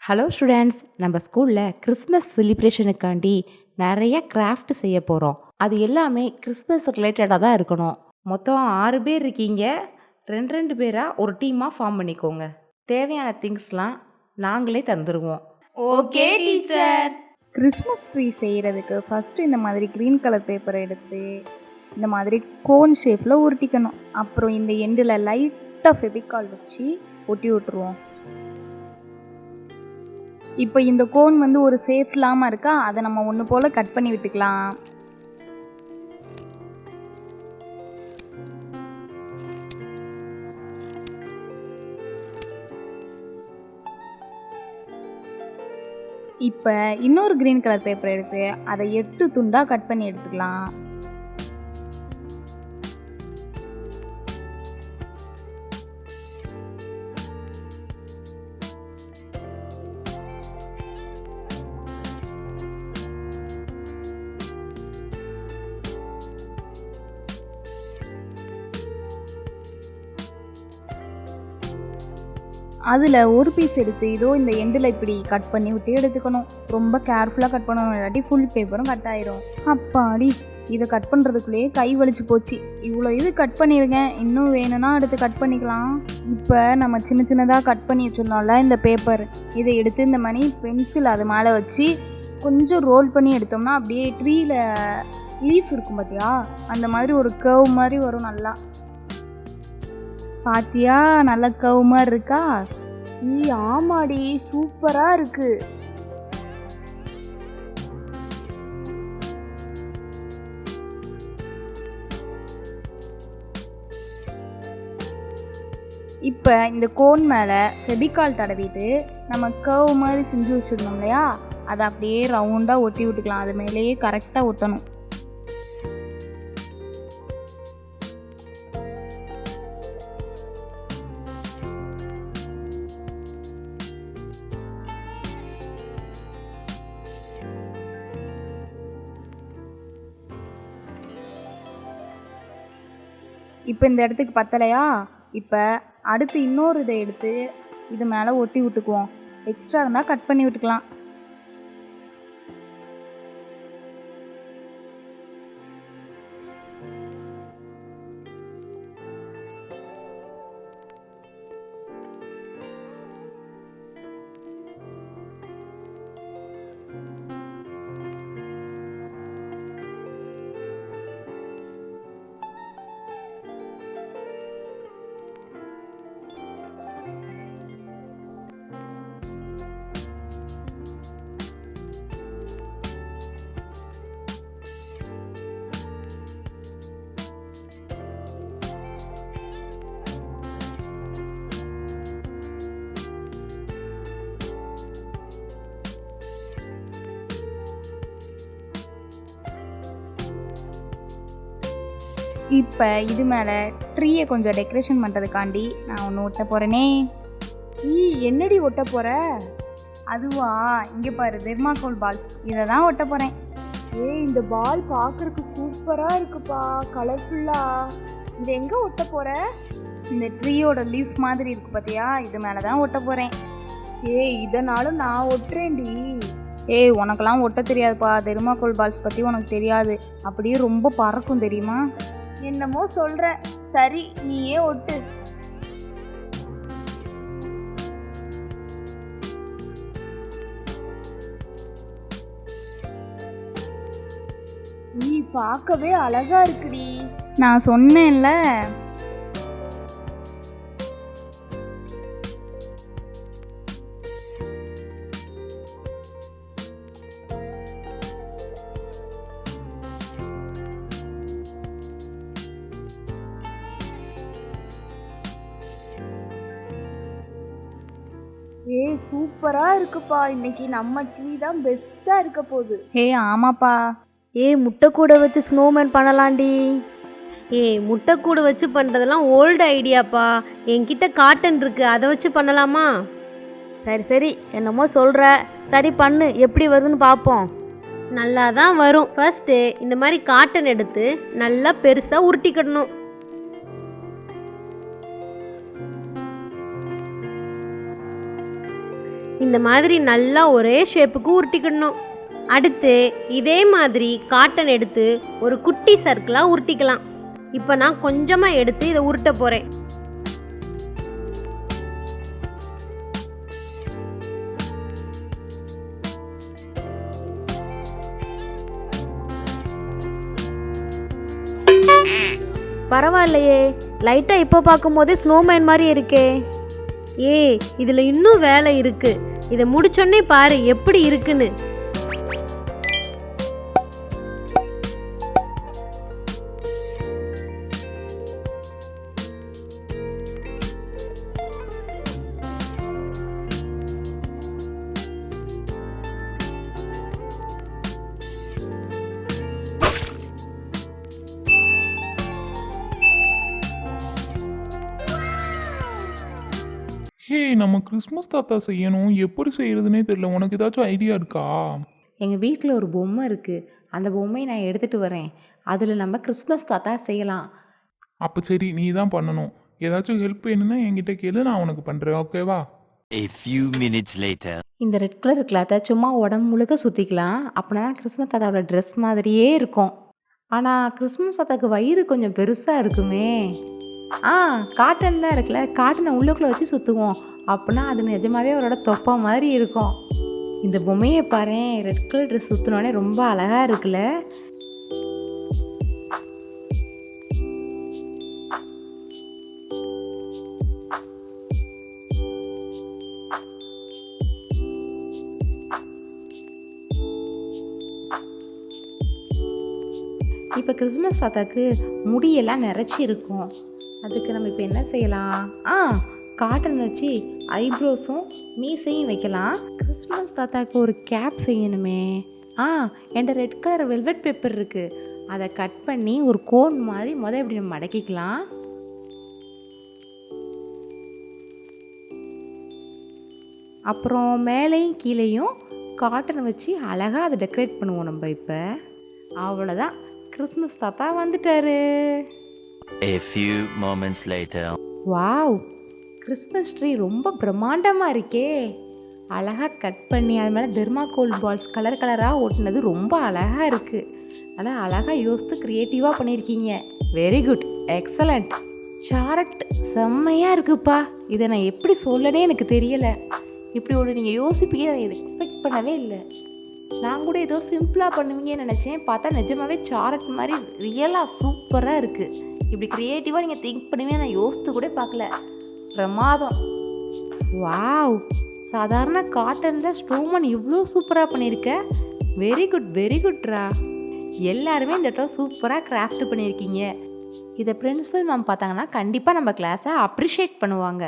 Hello students, நம்ம ஸ்கூலில் Christmas செலிப்ரேஷனுக்காண்டி நிறைய கிராஃப்ட் செய்ய போகிறோம். அது எல்லாமே கிறிஸ்மஸ் ரிலேட்டடாக தான் இருக்கணும். மொத்தம் 6 பேர் இருக்கீங்க. ரெண்டு ரெண்டு பேராக ஒரு டீமாக ஃபார்ம் பண்ணிக்கோங்க. தேவையான திங்ஸ்லாம் நாங்களே தந்துடுவோம். Okay teacher. கிறிஸ்மஸ் ட்ரீ செய்கிறதுக்கு ஃபஸ்ட்டு இந்த மாதிரி க்ரீன் கலர் பேப்பரை எடுத்து இந்த மாதிரி கோன் ஷேப்பில் உருட்டிக்கணும். அப்புறம் இந்த எண்டில் லைட்டாக ஃபெவிகால் வச்சு ஒட்டி விட்டுருவோம். இப்போ இந்த கோன் ஒரு சேஃப் இல்லாமல் இருக்கா, அதை நம்ம ஒன்று போல் கட் பண்ணி விட்டுக்கலாம். இப்போ இன்னொரு க்ரீன் கலர் பேப்பர் எடுத்து அதை 8 துண்டாக கட் பண்ணி எடுத்துக்கலாம். அதில் ஒரு பீஸ் எடுத்து இதோ இந்த எண்டில் இப்படி கட் பண்ணி விட்டு எடுத்துக்கணும். ரொம்ப கேர்ஃபுல்லாக கட் பண்ணணும், இல்லாட்டி ஃபுல் பேப்பரும் கட் ஆயிரும். அப்பாடி, இதை கட் பண்ணுறதுக்குள்ளேயே கை வலிச்சு போச்சு. இவ்வளோ இது கட் பண்ணிடுங்க, இன்னும் வேணும்னா அடுத்து கட் பண்ணிக்கலாம். இப்போ நம்ம சின்ன சின்னதாக கட் பண்ணி வச்சுருந்தோம்ல இந்த பேப்பர், இதை எடுத்து இந்த மாதிரி பென்சில் அது மேலே வச்சு கொஞ்சம் ரோல் பண்ணி எடுத்தோம்னா அப்படியே ட்ரீயில் லீஃப் இருக்கும் பார்த்தியா, அந்த மாதிரி ஒரு கர்வ் மாதிரி வரும். நல்லா பாத்தியா, நல்ல கர்வ் மாதிரி இருக்கா? ஆமாடி, சூப்பரா இருக்கு. இப்போ இந்த கோன் மேலே ஃபெவிகால் தடவிட்டு நம்ம கர்வ் மாதிரி செஞ்சு வச்சுருந்தோம் இல்லையா, அதை அப்படியே ரவுண்டாக ஒட்டி விட்டுக்கலாம். அது மேலேயே கரெக்டாக ஒட்டணும். இப்போ இந்த இடத்துக்கு பத்தலையா, இப்போ அடுத்து இன்னொரு இதை எடுத்து இது மேலே ஒட்டி விட்டுக்குவோம். எக்ஸ்ட்ரா இருந்தால் கட் பண்ணி விட்டுக்கலாம். இப்போ இது மேலே ட்ரீயை கொஞ்சம் டெக்கரேஷன் பண்ணுறதுக்காண்டி நான் ஒன்று ஒட்ட போகிறேனே. என்னடி ஒட்ட போற? அதுவா, இங்கே பாரு, தெர்மாக்கோல் பால்ஸ், இதை தான் ஒட்ட போகிறேன். இந்த பால் பார்க்கறதுக்கு சூப்பரா இருக்குப்பா, கலர்ஃபுல்லா. இது எங்க ஒட்ட போற? இந்த ட்ரீயோட லீஃப் மாதிரி இருக்கு பார்த்தியா, இது மேலே தான் ஒட்ட போகிறேன். இதனாலும் நான் ஒட்டுறேன்டி. உனக்கெல்லாம் ஒட்ட தெரியாதுப்பா, தெர்மாக்கோல் பால்ஸ் பற்றி உனக்கு தெரியாது. அப்படியே ரொம்ப பறக்கும் தெரியுமா? என்னமோ சொல்ற, சரி நீயே ஒட்டு. நீ பார்க்கவே அழகா இருக்குடி. நான் சொன்னேன்ல. சூப்பரா இருக்குப்பா, இன்னைக்கு நம்ம ட்ரீ தான் பெஸ்டா இருக்க போகுது. ஆமாப்பா. முட்டைக்கூடை வச்சு ஸ்னோமேன் பண்ணலாண்டி. முட்டைக்கூடை வச்சு பண்ணுறதெல்லாம் ஓல்டு ஐடியாப்பா. என்கிட்ட காட்டன் இருக்குது, அதை வச்சு பண்ணலாமா? சரி என்னமோ சொல்கிற, சரி பண்ணு, எப்படி வருதுன்னு பார்ப்போம். நல்லா தான் வரும். ஃபர்ஸ்ட்டு இந்த மாதிரி காட்டன் எடுத்து நல்லா பெருசாக உருட்டிக்கிடணும். இந்த மாதிரி நல்லா ஒரே ஷேப்புக்கு உருட்டிக்கணும். அடுத்து இதே மாதிரி காட்டன் எடுத்து ஒரு குட்டி சர்க்கிளாக உருட்டிக்கலாம். இப்போ நான் கொஞ்சமாக எடுத்து இதை உருட்ட போகிறேன். பரவாயில்லையே, லைட்டாக இப்போ பார்க்கும்போதே ஸ்னோமேன் மாதிரி இருக்கே. இதில் இன்னும் வேலை இருக்கு. இதை முடிச்சோன்னே பாரு எப்படி இருக்குன்னு. ஹே, நம்ம கிறிஸ்மஸ் தாத்தா செய்யணும், எப்படி செய்யறதுனே தெரியல. உனக்கு ஏதாச்சும் ஐடியா இருக்கா? எங்கள் வீட்டில் ஒரு பொம்மை இருக்குது, அந்த பொம்மையை நான் எடுத்துகிட்டு வரேன். அதில் நம்ம கிறிஸ்மஸ் தாத்தா செய்யலாம். அப்போ சரி, நீ தான் பண்ணணும். ஏதாச்சும் ஹெல்ப் வேணும்னா என்கிட்ட கேளு, நான் உனக்கு பண்ணுறேன். ஓகேவா? A few minutes later. இந்த ரெட் கலர் கிளாத்தை சும்மா உடம்பு முழுக்க சுற்றிக்கலாம். அப்படின்னா கிறிஸ்மஸ் தாத்தாவோட ட்ரெஸ் மாதிரியே இருக்கும். ஆனால் கிறிஸ்மஸ் தாத்தாக்கு வயிறு கொஞ்சம் பெருசாக இருக்குமே. காட்டன் தான் இருக்குல்ல, காட்டனை உள்ளுக்குள்ளே வச்சு சுற்றுவோம். அப்படின்னா அது நிஜமாவே அவரோட தொப்பை மாதிரி இருக்கும். இந்த பொம்மையை பாரு, ரெட் கலர் ட்ரெஸ் சுற்றினோடனே ரொம்ப அழகாக இருக்குல்ல. இப்போ கிறிஸ்மஸ் தாத்தாக்கு முடியெல்லாம் நிறச்சி இருக்கும். அதுக்கு நம்ம இப்போ என்ன செய்யலாம்? காட்டன் வச்சு ஐப்ரோஸும் மீசையும் வைக்கலாம். கிறிஸ்மஸ் தாத்தாக்கு ஒரு கேப் செய்யணுமே. என்கிட்ட ரெட் கலர் வெல்வெட் பேப்பர் இருக்குது, அதை கட் பண்ணி ஒரு கோன் மாதிரி இப்படி நம்ம மடக்கிக்கலாம். அப்புறம் மேலேயும் கீழேயும் காட்டனை வச்சு அழகாக அதை டெக்கரேட் பண்ணுவோம் நம்ம. இப்போ அவ்வளோதான், கிறிஸ்மஸ் தாத்தா வந்துட்டாரு. A few moments later. Wow, Christmas tree ரொம்ப பிரம்மாண்டமாக இருக்கே. அழகாக கட் பண்ணி அது மேலே தெர்மாகோல் பால்ஸ் கலர் கலராக ஓட்டினது ரொம்ப அழகாக இருக்குது. ஆனால் அழகாக யோசித்து க்ரியேட்டிவாக பண்ணியிருக்கீங்க. Very good, excellent. சாரட் செம்மையாக இருக்குப்பா. இதை நான் எப்படி சொல்லனே எனக்கு தெரியலை. இப்படி ஒன்று நீங்கள் யோசிப்பீங்க நான் எக்ஸ்பெக்ட் பண்ணவே இல்லை. நான் கூட ஏதோ சிம்பிளாக பண்ணுவீங்கன்னு நினச்சேன். பார்த்தா நிஜமாவே சாரட் மாதிரி ரியலாக சூப்பராக இருக்குது. இப்படி க்ரியேட்டிவாக நீங்கள் திங்க் பண்ணுவீங்க நான் யோசித்து கூட பார்க்கல. பிரமாதம். வாவ், சாதாரண காட்டனில் ஸ்னோமேன் இவ்வளோ சூப்பராக பண்ணியிருக்க. வெரி குட், வெரி குட்ரா. எல்லாருமே இந்த இடத்துல சூப்பராக கிராஃப்ட் பண்ணியிருக்கீங்க. இதை பிரின்சிபல் மேம் பார்த்தாங்கன்னா கண்டிப்பாக நம்ம கிளாஸை அப்ரிஷியேட் பண்ணுவாங்க.